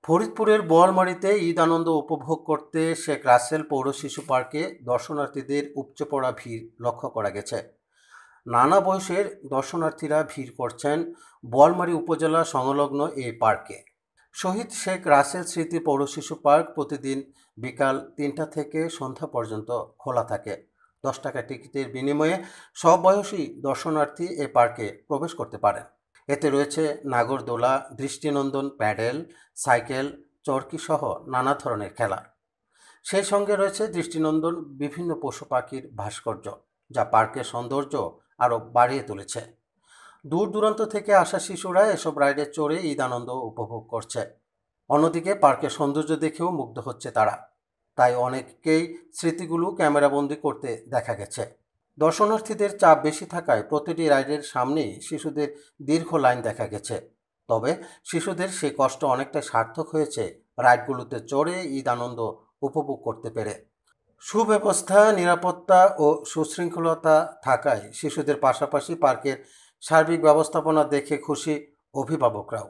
ফরিদপুরের বোয়ালমারীতে ঈদ আনন্দ উপভোগ করতে শেখ রাসেল পৌর শিশু পার্কে দর্শনার্থীদের উপচে পড়া ভিড় লক্ষ্য করা গেছে। নানা বয়সের দর্শনার্থীরা ভিড় করছেন বোয়ালমারী উপজেলা সংলগ্ন এই পার্কে। শহীদ শেখ রাসেল স্মৃতি পৌর শিশু পার্ক প্রতিদিন বিকাল ৩টা থেকে সন্ধ্যা পর্যন্ত খোলা থাকে। ১০ টাকা টিকিটের বিনিময়ে সব বয়সী দর্শনার্থী এ পার্কে প্রবেশ করতে পারেন। এতে রয়েছে নাগরদোলা, দৃষ্টিনন্দন প্যাডেল, সাইকেল, চরকি সহ নানা ধরনের খেলা। সেই সঙ্গে রয়েছে দৃষ্টিনন্দন বিভিন্ন পশু পাখির ভাস্কর্য, যা পার্কের সৌন্দর্য আরও বাড়িয়ে তুলেছে। দূর দূরান্ত থেকে আসা শিশুরা এসব রাইডে চড়ে ঈদ আনন্দ উপভোগ করছে। অন্যদিকে পার্কের সৌন্দর্য দেখেও মুগ্ধ হচ্ছে তারা। তাই অনেককেই স্মৃতিগুলো ক্যামেরাবন্দি করতে দেখা গেছে। দর্শনার্থীদের চাপ বেশি থাকায় প্রতিটি রাইডের সামনেই শিশুদের দীর্ঘ লাইন দেখা গেছে। তবে শিশুদের সেই কষ্ট অনেকটা সার্থক হয়েছে রাইডগুলোতে চড়ে ঈদ আনন্দ উপভোগ করতে পেরে। সুব্যবস্থা, নিরাপত্তা ও সুশৃঙ্খলতা থাকায় শিশুদের পাশাপাশি পার্কের সার্বিক ব্যবস্থাপনা দেখে খুশি অভিভাবকরাও।